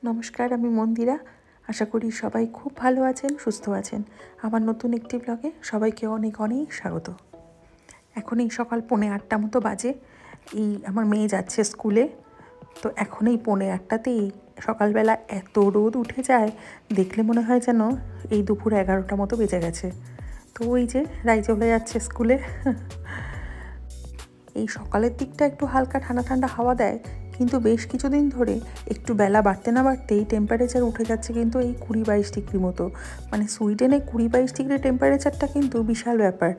নমস্কার, আমি মন্দিরা। আশা করি সবাই খুব ভালো আছেন, সুস্থ আছেন। আমার নতুন একটি ব্লগে সবাইকে অনেক অনেক স্বাগত। এখন এই সকাল 7:45 মতো বাজে। এই আমার মেয়ে যাচ্ছে স্কুলে। তো এখন এই 7:45তেই সকালবেলা এত রোদ উঠে যায়, দেখলে মনে হয় যেন এই দুপুর 11টা মতো বেজে গেছে। তো ওই যে রাই চলে যাচ্ছে স্কুলে। এই সকালের দিকটা একটু হালকা ঠান্ডা ঠান্ডা হাওয়া দেয়, কিন্তু বেশ কিছুদিন ধরে একটু বেলা বাড়তে না বাড়তেই টেম্পারেচার উঠে যাচ্ছে কিন্তু এই 20-22 ডিগ্রি মতো। মানে সুইডেনে 20-22 ডিগ্রি টেম্পারেচারটা কিন্তু বিশাল ব্যাপার।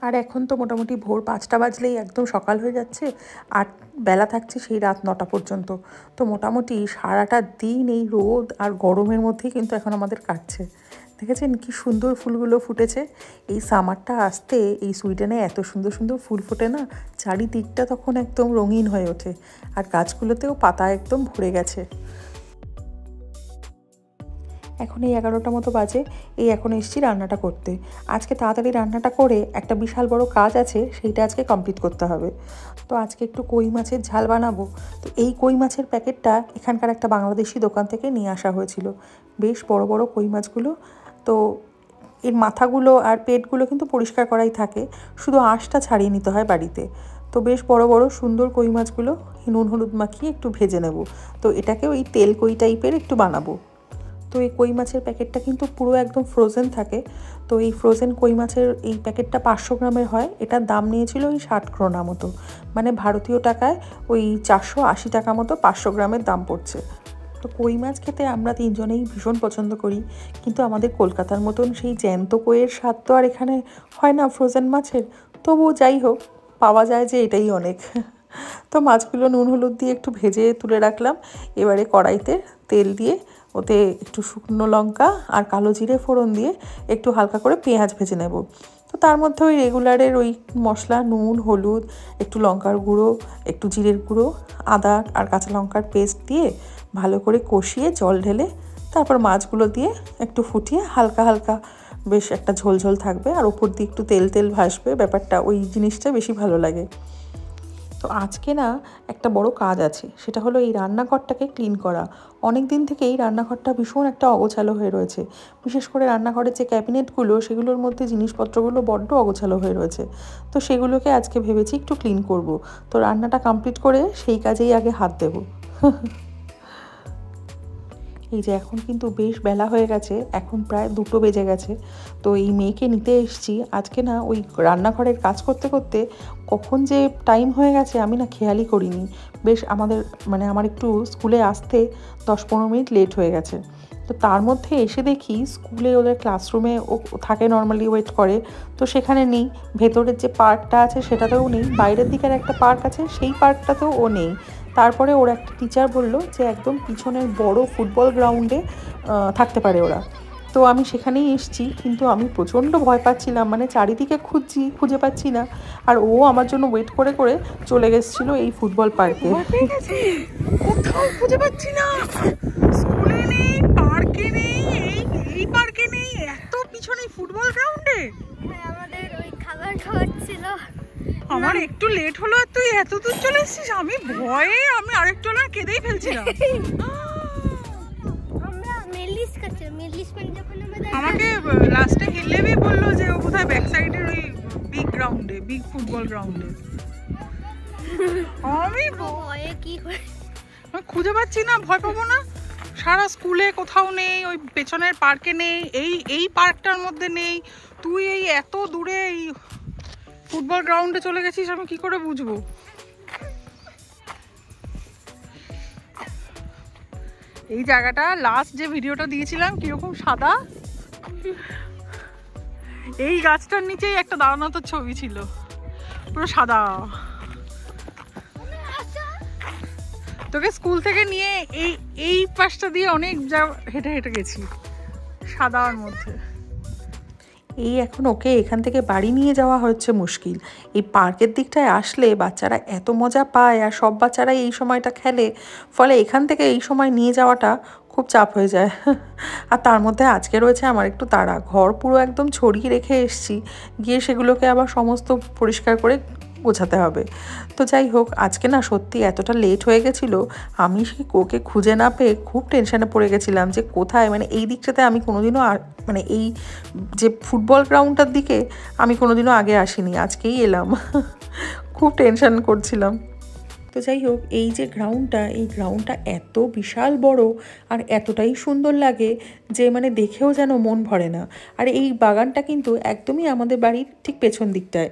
আর এখন তো মোটামুটি ভোর 5টা বাজলেই একদম সকাল হয়ে যাচ্ছে, আর বেলা থাকছে সেই রাত 9টা পর্যন্ত। তো মোটামুটি সারাটা দিন এই রোদ আর গরমের মধ্যেই কিন্তু এখন আমাদের কাটছে। দেখেছেন কি সুন্দর ফুলগুলো ফুটেছে। এই সামারটা আসতে এই সুইডেনে এত সুন্দর সুন্দর ফুল ফোটে না, চারিদিকটা তখন একদম রঙিন হয়ে ওঠে, আর গাছগুলোতেও পাতা একদম ভরে গেছে। এখন এই 11টা মতো বাজে। এখন এসেছি রান্নাটা করতে। আজকে তাড়াতাড়ি রান্নাটা করে একটা বিশাল বড় কাজ আছে, সেইটা আজকে কমপ্লিট করতে হবে। তো আজকে একটু কই মাছের ঝাল বানাবো। তো এই কই মাছের প্যাকেটটা এখানকার একটা বাংলাদেশি দোকান থেকে নিয়ে আসা হয়েছিল। বেশ বড় বড় কই মাছগুলো। তো এর মাথাগুলো আর পেটগুলো কিন্তু পরিষ্কার করাই থাকে, শুধু আঁশটা ছাড়িয়ে নিতে হয় বাড়িতে। তো বেশ বড় বড় সুন্দর কই মাছগুলো নুন হলুদ মাখিয়ে একটু ভেজে নেব। তো এটাকেও এই তেল কই টাইপের একটু বানাবো। তো এই কই মাছের প্যাকেটটা কিন্তু পুরো একদম ফ্রোজেন থাকে। তো এই ফ্রোজেন কই মাছের এই প্যাকেটটা 500 গ্রামের হয়। এটার দাম নিয়েছিল ওই 60 ক্রোনা মতো, মানে ভারতীয় টাকায় ওই 480 টাকা মতো 500 গ্রামের দাম পড়ছে। তো কই মাছ খেতে আমরা তিনজনেই ভীষণ পছন্দ করি, কিন্তু আমাদের কলকাতার মতন সেই জ্যান্ত কইয়ের স্বাদ তো আর এখানে হয় না ফ্রোজেন মাছের। তবুও যাই হোক, পাওয়া যায় যে এটাই অনেক। তো মাছগুলো নুন হলুদ দিয়ে একটু ভেজে তুলে রাখলাম। এবারে কড়াইতে তেল দিয়ে ওতে একটু শুকনো লঙ্কা আর কালো জিরে ফোড়ন দিয়ে একটু হালকা করে পেঁয়াজ ভেজে নেব। তো তার মধ্যে ওই রেগুলারের ওই মশলা, নুন হলুদ, একটু লঙ্কার গুঁড়ো, একটু জিরের গুঁড়ো, আদা আর কাঁচা লঙ্কার পেস্ট দিয়ে ভালো করে কষিয়ে জল ঢেলে তারপর মাছগুলো দিয়ে একটু ফুটিয়ে হালকা হালকা বেশ একটা ঝোলঝোল থাকবে, আর ওপর দিয়ে একটু তেল তেল ভাসবে। ব্যাপারটা ওই জিনিসটা বেশি ভালো লাগে। তো আজকে না একটা বড় কাজ আছে, সেটা হলো এই রান্নাঘরটাকে ক্লিন করা। অনেক দিন থেকেই রান্নাঘরটা ভীষণ একটা অগোছালো হয়ে রয়েছে। বিশেষ করে রান্নাঘরের যে ক্যাবিনেটগুলো, সেগুলোর মধ্যে জিনিসপত্রগুলো বড্ড অগোছালো হয়ে রয়েছে। তো সেগুলোকে আজকে ভেবেছি একটু ক্লিন করব। তো রান্নাটা কমপ্লিট করে সেই কাজেই আগে হাত দেবো। এই যে এখন কিন্তু বেশ বেলা হয়ে গেছে, এখন প্রায় 2টো বেজে গেছে। তো এই মেয়েকে নিতে এসেছি। আজকে না ওই রান্নাঘরের কাজ করতে করতে কখন যে টাইম হয়ে গেছে আমি না খেয়ালই করিনি। বেশ আমার একটু স্কুলে আসতে 10-15 মিনিট লেট হয়ে গেছে। তো তার মধ্যে এসে দেখি স্কুলে ওদের ক্লাসরুমে ও থাকে, নর্মালি ওয়েট করে। তো সেখানে নেই। ভেতরের যে পার্কটা আছে সেটাতেও নেই, বাইরের দিকের একটা পার্ক আছে সেই পার্কটাতেও ও নেই। তারপরে ওর একটা টিচার বললো যে একদম পিছনের বড় ফুটবল গ্রাউন্ডে থাকতে পারে ওরা। তো আমি সেখানেই এসেছি, কিন্তু আমি প্রচণ্ড ভয় পাচ্ছিলাম, মানে চারিদিকে খুঁজছি, খুঁজে পাচ্ছি না। আর ও আমার জন্য ওয়েট করে করে চলে গেছিলো এই ফুটবল পার্কে। কোথাও খুঁজে পাচ্ছি না, স্কুলে নেই, পার্কে নেই, এই পার্কে নেই, এত পিছনে ফুটবল গ্রাউন্ডে। আমাদের ওই খাবার খাওয়াচ্ছিল। আমার একটু লেট হলো আর তুই এত দূর চলে এসেছিস। আমি ভয়ে আরেকটু না কেঁদেই ফেলছিলাম। আমরা মেলিস কাছে যখন আমাকে লাস্টে হিলেবি বললো যে ও কোথায় ব্যাক সাইডের ওই বিগ গ্রাউন্ডে, বিগ ফুটবল গ্রাউন্ডে। আমি ভয়ে কি খুঁজে পাচ্ছি না, ভয় পাবো না? সারা স্কুলে কোথাও নেই, ওই পেছনের পার্কে নেই, এই পার্কটার মধ্যে নেই, তুই এই এত দূরে এই ফুটবল গ্রাউন্ডে চলে গেছিস, আমি কি করে বুঝবো? এই জায়গাটা লাস্ট যে ভিডিওটা দিয়েছিলাম কিরকম সাদা, এই গাছটার নিচেই একটা দাঁড়ানো তো ছবি ছিল, পুরো সাদা। তোকে স্কুল থেকে নিয়ে এই পাশটা দিয়ে অনেক হেঁটে হেঁটে গেছি সাদার মধ্যে। এই এখন ওকে এখান থেকে বাড়ি নিয়ে যাওয়া হচ্ছে মুশকিল। এই পার্কের দিকটায় আসলে বাচ্চারা এত মজা পায়, আর সব বাচ্চারাই এই সময়টা খেলে, ফলে এখান থেকে এই সময় নিয়ে যাওয়াটা খুব চাপ হয়ে যায়। আর তার মধ্যে আজকে রয়েছে আমার একটু তাড়া, ঘর পুরো একদম ছড়িয়ে রেখে এসেছি, গিয়ে সেগুলোকে আবার সমস্ত পরিষ্কার করে গোছাতে হবে। তো যাই হোক, আজকে না সত্যি এতটা লেট হয়ে গেছিলো, আমি সেই কোকে খুঁজে না পেয়ে খুব টেনশানে পড়ে গেছিলাম যে কোথায়, মানে এই দিকটাতে আমি কোনোদিনও মানে এই যে ফুটবল গ্রাউন্ডটার দিকে আমি কোনোদিনও আগে আসিনি, আজকেই এলাম। খুব টেনশান করছিলাম। তো যাই হোক, এই যে গ্রাউন্ডটা, এই গ্রাউন্ডটা এত বিশাল বড় আর এতটাই সুন্দর লাগে যে মানে দেখেও যেন মন ভরে না। আর এই বাগানটা কিন্তু একদমই আমাদের বাড়ির ঠিক পেছন দিকটায়,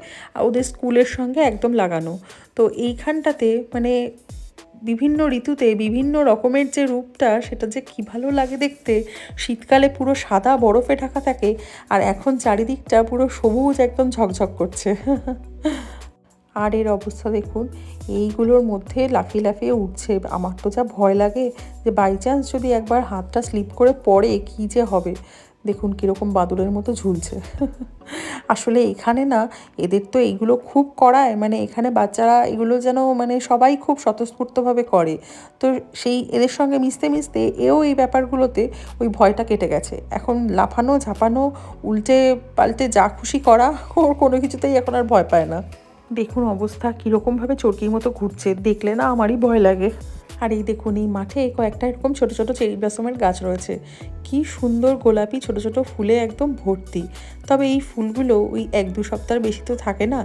ওদের স্কুলের সঙ্গে একদম লাগানো। তো এইখানটাতে মানে বিভিন্ন ঋতুতে বিভিন্ন রকমের যে রূপটা, সেটা যে কী ভালো লাগে দেখতে। শীতকালে পুরো সাদা বরফে ঢাকা থাকে, আর এখন চারিদিকটা পুরো সবুজ একদম ঝকঝক করছে। আর এর অবস্থা দেখুন, এইগুলোর মধ্যে লাফিয়ে লাফিয়ে উঠছে। আমার তো যা ভয় লাগে যে বাই চান্স যদি একবার হাতটা স্লিপ করে পড়ে কী যে হবে। দেখুন কীরকম বাদুড়ের মতো ঝুলছে। আসলে এখানে না এদের তো এইগুলো খুব করায়, মানে এখানে বাচ্চারা এগুলো যেন মানে সবাই খুব স্বতঃস্ফূর্তভাবে করে। তো সেই এদের সঙ্গে মিশতে মিশতে এও এই ব্যাপারগুলোতে ওই ভয়টা কেটে গেছে। এখন লাফানো ঝাপানো উল্টে পাল্টে যা খুশি করা, ওর কোনো কিছুতেই এখন আর ভয় পায় না। দেখুন অবস্থা কীরকমভাবে চরকির মতো ঘুরছে, দেখলে না আমারই ভয় লাগে। আর এই দেখুন, এই মাঠে কয়েকটা এরকম ছোটো ছোটো চেরি ব্লসমের গাছ রয়েছে, কি সুন্দর গোলাপি ছোটো ছোটো ফুলে একদম ভর্তি। তবে এই ফুলগুলো ওই 1-2 সপ্তাহ বেশি তো থাকে না,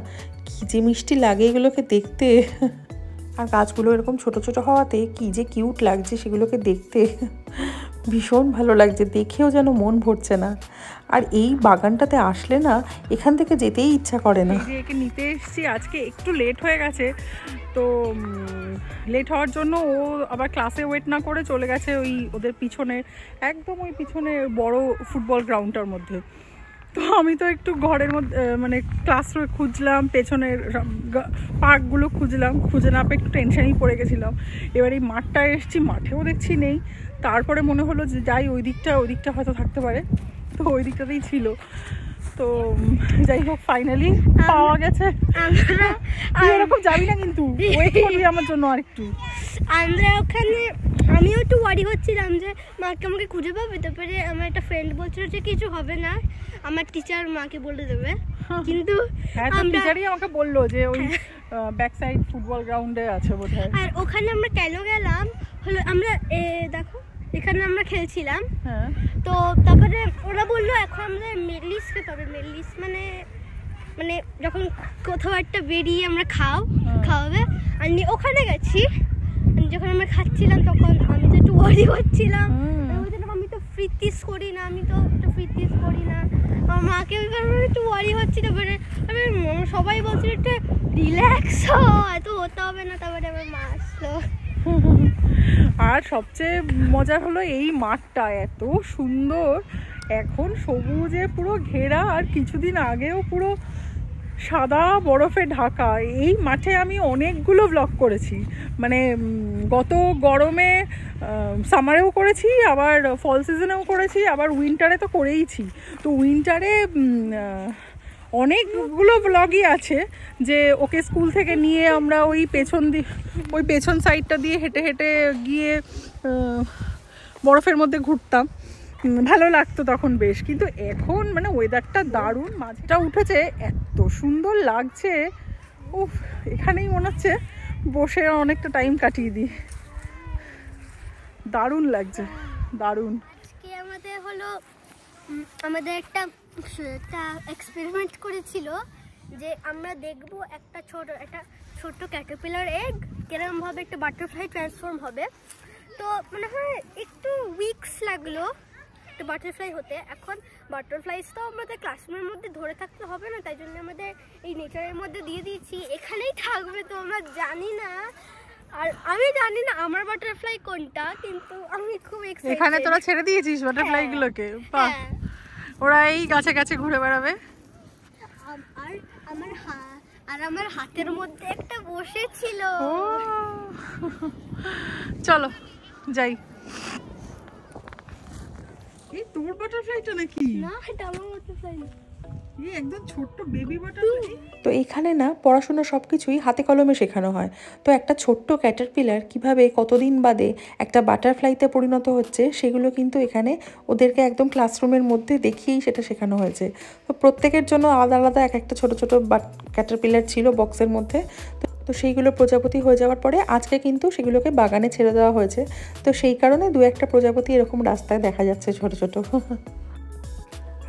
কী যে মিষ্টি লাগে এগুলোকে দেখতে। আর গাছগুলো এরকম ছোট ছোট হওয়াতে কী যে কিউট লাগছে সেগুলোকে দেখতে, ভীষণ ভালো লাগছে, দেখেও যেন মন ভরছে না। আর এই বাগানটাতে আসলে না এখান থেকে যেতেই ইচ্ছা করে না। একে নিতে এসেছি, আজকে একটু লেট হয়ে গেছে, তো লেট হওয়ার জন্য ও আবার ক্লাসে ওয়েট না করে চলে গেছে ওই ওদের পিছনে, একদম ওই পিছনে বড় ফুটবল গ্রাউন্ডটার মধ্যে। তো আমি তো একটু ঘরের মধ্যে মানে ক্লাস খুঁজলাম, পেছনের পার্কগুলো খুঁজলাম, খুঁজে না পেয়ে একটু টেনশানই পড়ে গেছিলাম। এবার এই মাঠটায় এসেছি, মাঠেও দেখছি নেই। তারপরে মনে হলো যে যাই ওই দিকটা হয়তো থাকতে পারে, তো ওই দিকটাতেই ছিল। তো যাই হোক ফাইনালি পাওয়া গেছে। এরকম যাবি না কিন্তু, ওয়েট করবি আমার জন্য আর একটু। আমরা ওখানে আমিও একটু ওয়ারি হচ্ছিলাম যে মাকে আমাকে খুঁজে পাবে, তারপরে আমার একটা ফ্রেন্ড বলছিল যে কিছু হবে না, আমার টিচার মাকে বলে দেবে। কিন্তু হ্যাঁ, তো টিচারই আমাকে বললো যে ওই ব্যাক সাইড ফুটবল গ্রাউন্ডে আছে বোধহয়। আর ওখানে আমরা কেন গেলাম হলো, আমরা দেখো এখানে আমরা খেলছিলাম, তো তারপরে ওরা বললো এখন আমরা মেডলিস খেতে হবে। মেডলিস মানে মানে যখন কোথাও একটা বেরিয়ে আমরা খাওয়াবে। আর ওখানে গেছি, যখন আমরা খাচ্ছিলাম তখন আমি তো একটু ওয়ারি হচ্ছিলাম, আমি তো ফ্রিতিস করি না, আমার মাকে ওই কারণে একটু ওয়ারি হচ্ছি। তারপরে সবাই বলছিল একটু রিল্যাক্স এত হতে হবে না, তারপরে আমার মা আসলো। আর সবচেয়ে মজার হলো এই মাঠটা এত সুন্দর, এখন সবুজে পুরো ঘেরা, আর কিছুদিন আগেও পুরো সাদা বরফে ঢাকা। এই মাঠে আমি অনেকগুলো ব্লগ করেছি, মানে গত গরমে সামারেও করেছি, আবার ফল সিজনেও করেছি, আবার উইন্টারে তো করেইছি। তো উইন্টারে অনেকগুলো ব্লগই আছে যে ওকে স্কুল থেকে নিয়ে আমরা ওই পেছন সাইডটা দিয়ে হেঁটে হেঁটে গিয়ে বরফের মধ্যে ঘুরতাম, ভালো লাগতো তখন বেশ। কিন্তু এখন মানে ওয়েদারটা দারুণ, মাঝটা উঠেছে, এত সুন্দর লাগছে, উফ, এখানেই মনে হচ্ছে বসে অনেকটা টাইম কাটিয়ে দিই, দারুণ লাগছে, দারুণ। আজকে আমাদের একটা এক্সপেরিমেন্ট করেছিল যে আমরা দেখবো একটা ছোট ক্যাটারপিলার এগ কিরকমভাবে একটা বাটারফ্লাই ট্রান্সফর্ম হবে। তো মনে হয় একটু উইকস লাগলো একটা বাটারফ্লাই হতে। এখন বাটারফ্লাইস তো আমাদের ক্লাসরুমের মধ্যে ধরে থাকতে হবে না, তাই জন্য আমাদের এই নেচারের মধ্যে দিয়ে দিয়েছি, এখানেই থাকবে। তো আমরা জানি না, আর আমি জানি না আমার বাটারফ্লাই কোনটা, কিন্তু আমি খুব এক্সাইটেড। এখানে তোরা ছেড়ে দিয়েছিস বাটারফ্লাই গুলোকে? বাহ, ওরা এই গাছে গাছে ঘুরে বেড়াবে। আর আমার হাতের মধ্যে একটা বসেছিল। চলো যাই। এই তোর বাটারফ্লাইটা নাকি? না, এটা আমার বাটারফ্লাই। এই একদম ছোট্ট বেবি বাটারফ্লাই। তো এখানে না পড়াশোনা সব কিছুই হাতে কলমে শেখানো হয়। তো একটা ছোট্ট ক্যাটারপিলার কিভাবে কতদিন বাদে একটা বাটারফ্লাইতে পরিণত হচ্ছে সেগুলো কিন্তু এখানে ওদেরকে একদম ক্লাসরুমের মধ্যে দেখিয়েই সেটা শেখানো হয়েছে। তো প্রত্যেকের জন্য আলাদা আলাদা এক একটা ছোটো ছোটো ক্যাটারপিলার ছিল বক্সের মধ্যে। তো সেইগুলো প্রজাপতি হয়ে যাওয়ার পরে আজকে কিন্তু সেগুলোকে বাগানে ছেড়ে দেওয়া হয়েছে। তো সেই কারণে দু একটা প্রজাপতি এরকম রাস্তায় দেখা যাচ্ছে ছোটো ছোটো।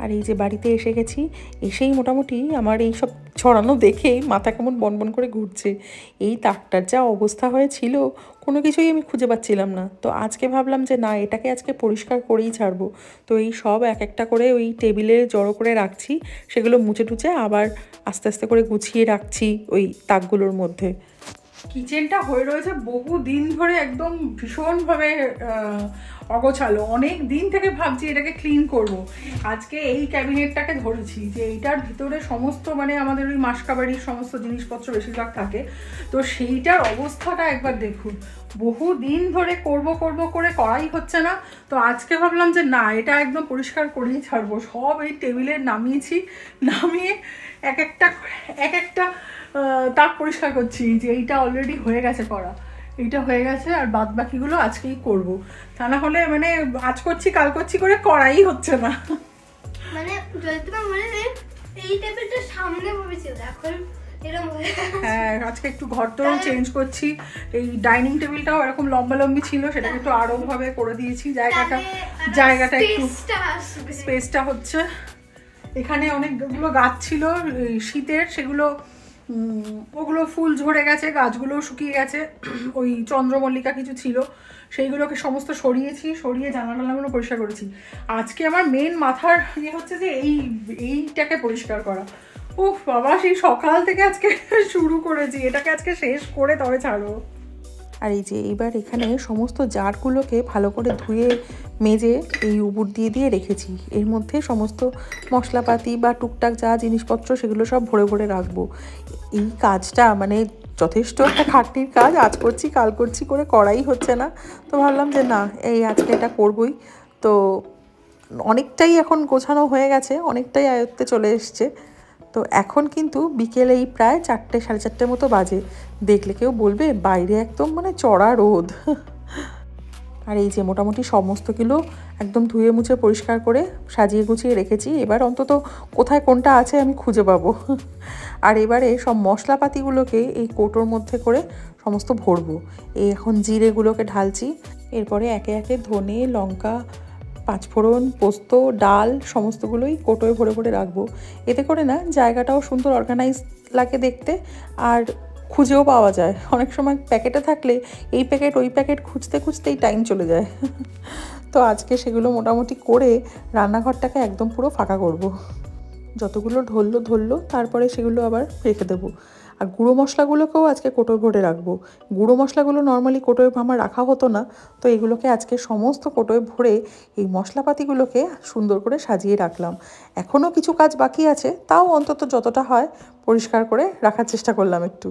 আর এই যে বাড়িতে এসে গেছি, এসেই মোটামুটি আমার এই সব ছড়ানো দেখেই মাথা কেমন বনবন করে ঘুরছে। এই তাকটার যা অবস্থা হয়েছিল কোনো কিছুই আমি খুঁজে পাচ্ছিলাম না। তো আজকে ভাবলাম যে না, এটাকে আজকে পরিষ্কার করেই ছাড়বো। তো এই সব এক একটা করে ওই টেবিলে জড়ো করে রাখছি, সেগুলো মুছে টুচে আবার আস্তে আস্তে করে গুছিয়ে রাখছি ওই তাকগুলোর মধ্যে। কিচেনটা হয়ে রয়েছে বহু দিন ধরে একদম ভীষণভাবে অগোছালো। অনেক দিন থেকে ভাবছি এটাকে ক্লিন করব। আজকে এই ক্যাবিনেটটাকে ধরেছি যে এইটার ভিতরে সমস্ত মানে আমাদের ওই মাসকাবাড়ির সমস্ত জিনিসপত্র বেশিরভাগ থাকে। তো সেইটার অবস্থাটা একবার দেখুন, বহু দিন ধরে করব করে করাই হচ্ছে না। তো আজকে ভাবলাম যে না, এটা একদম পরিষ্কার করেই ছাড়বো। সব এই টেবিলে নামিয়েছি, নামিয়ে এক একটা তাক পরিষ্কার করছি। যে এইটা অলরেডি হয়ে গেছে করা, এইটা হয়ে গেছে, আর বাদ বাকিগুলো আজকেই করব। তা না হলে মানে আজ করছি কাল করছি করে করাই হচ্ছে না। মানে যদি তোমার মনে নেই এই টেবিলটা সামনে বসেছিল, এখন হ্যাঁ, আজকে একটু ঘর তোরও চেঞ্জ করছি। এই ডাইনিং টেবিলটাও এরকম লম্বা লম্বি ছিল, সেটাকে একটু আরো ভাবে করে দিয়েছি। জায়গাটা একটু স্পেসটা হচ্ছে। এখানে অনেকগুলো গাছ ছিল শীতের, সেগুলো ওগুলো ফুল ঝরে গেছে, গাছগুলো শুকিয়ে গেছে। ওই চন্দ্রমল্লিকা কিছু ছিল, সেইগুলোকে সমস্ত সরিয়ে জানালাগুলো পরিষ্কার করেছি। আজকে আমার মেন মাথার হচ্ছে যে এইটাকে পরিষ্কার করা। উফ বাবা, সেই সকাল থেকে আজকে শুরু করেছি, এটাকে আজকে শেষ করে তবে ছাড়বো। আর এই যে এইবার এখানে সমস্ত জারগুলোকে ভালো করে ধুয়ে মেজে এই উবুর দিয়ে রেখেছি। এর মধ্যে সমস্ত মশলাপাতি বা টুকটাক যা জিনিসপত্র সেগুলো সব ভরে ভরে রাখবো। এই কাজটা মানে যথেষ্ট একটা খাটনির কাজ, আজ করছি কাল করছি করে করাই হচ্ছে না। তো ভাবলাম যে না, এই আজকে এটা করবই। তো অনেকটাই এখন গোছানো হয়ে গেছে, অনেকটাই আয়ত্তে চলে এসছে। তো এখন কিন্তু বিকেলেই প্রায় 4টে সাড়ে 4টের মতো বাজে। দেখলে কেউ বলবে বাইরে একদম মানে চড়া রোদ। আর এই যে মোটামুটি সমস্তগুলো একদম ধুয়ে মুছে পরিষ্কার করে সাজিয়ে গুছিয়ে রেখেছি। এবার অন্তত কোথায় কোনটা আছে আমি খুঁজে পাবো। আর এবারে সব মশলাপাতিগুলোকে এই কৌটোর মধ্যে করে সমস্ত ভরবো। এই এখন জিরেগুলোকে ঢালছি, এরপরে একে একে ধনে, লঙ্কা, পাঁচফোড়ন, পোস্ত, ডাল সমস্তগুলোই কৌটোয় ভরে ভরে রাখবো। এতে করে না জায়গাটাও সুন্দর অর্গানাইজ লাগে দেখতে, আর খুঁজেও পাওয়া যায়। অনেক সময় প্যাকেটে থাকলে এই প্যাকেট ওই প্যাকেট খুঁজতেই টাইম চলে যায়। তো আজকে সেগুলো মোটামুটি করে রান্নাঘরটাকে একদম পুরো ফাঁকা করব। যতগুলো ধরলো তারপরে সেগুলো আবার রেখে দেবো। আর গুঁড়ো মশলাগুলোকেও আজকে কোটোয় ভরে রাখবো। গুঁড়ো মশলাগুলো নর্মালি কোটোয় আমার রাখা হতো না, তো এগুলোকে আজকে সমস্ত কোটোয় ভরে এই মশলাপাতিগুলোকে সুন্দর করে সাজিয়ে রাখলাম। এখনও কিছু কাজ বাকি আছে, তাও অন্তত যতটা হয় পরিষ্কার করে রাখার চেষ্টা করলাম একটু।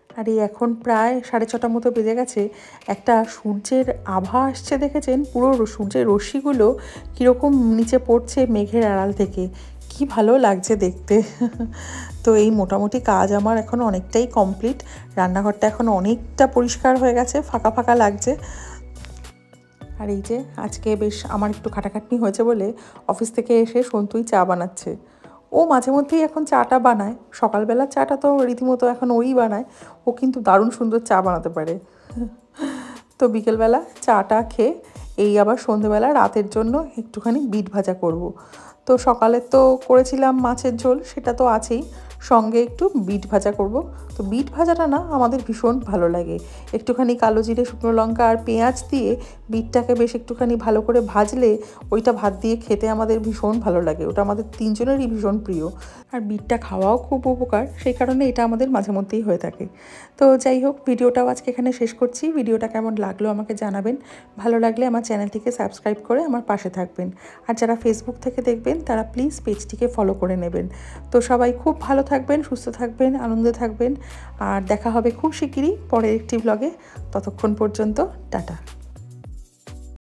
আর এই এখন প্রায় 6:30 মতো বেজে গেছে। একটা সূর্যের আভা আসছে, দেখেছেন? পুরো সূর্যের রশ্মিগুলো কীরকম নিচে পড়ছে মেঘের আড়াল থেকে, কি ভালো লাগছে দেখতে। তো এই মোটামুটি কাজ আমার এখন অনেকটাই কমপ্লিট। রান্নাঘরটা এখন অনেকটা পরিষ্কার হয়ে গেছে, ফাঁকা ফাঁকা লাগছে। আর এই যে আজকে বেশ আমার একটু খাটাখাটনি হয়েছে বলে অফিস থেকে এসে সন্তুই চা বানাচ্ছে। ও মাঝে মধ্যেই এখন চাটা বানায়, সকালবেলার চাটা তো রীতিমতো এখন ওই বানায়। ও কিন্তু দারুণ সুন্দর চা বানাতে পারে। তো বিকেলবেলা চাটা খেয়ে এই আবার সন্ধেবেলা রাতের জন্য একটুখানি বিট ভাজা করব। তো সকালে তো করেছিলাম মাছের ঝোল, সেটা তো আছেই, সঙ্গে একটু বিট ভাজা করব। তো বিট ভাজাটা না আমাদের ভীষণ ভালো লাগে। একটুখানি কালো জিরে, শুকনো লঙ্কা আর পেঁয়াজ দিয়ে বিটটাকে বেশ একটুখানি ভালো করে ভাজলে ওইটা ভাত দিয়ে খেতে আমাদের ভীষণ ভালো লাগে। ওটা আমাদের তিনজনেরই ভীষণ প্রিয়। আর বিটটা খাওয়াও খুব উপকার, সেই কারণে এটা আমাদের মাঝে মধ্যেই হয়ে থাকে। তো যাই হোক, ভিডিওটাও আজকে এখানে শেষ করছি। ভিডিওটা কেমন লাগলো আমাকে জানাবেন। ভালো লাগলে আমার চ্যানেলটিকে সাবস্ক্রাইব করে আমার পাশে থাকবেন। আর যারা ফেসবুক থেকে দেখবেন তারা প্লিজ পেজটিকে ফলো করে নেবেন। তো সবাই খুব ভালো থাকবেন, সুস্থ থাকবেন, আনন্দে থাকবেন। আর দেখা হবে খুব শিগগিরই পরের একটি ব্লগে। ততক্ষণ পর্যন্ত টাটা।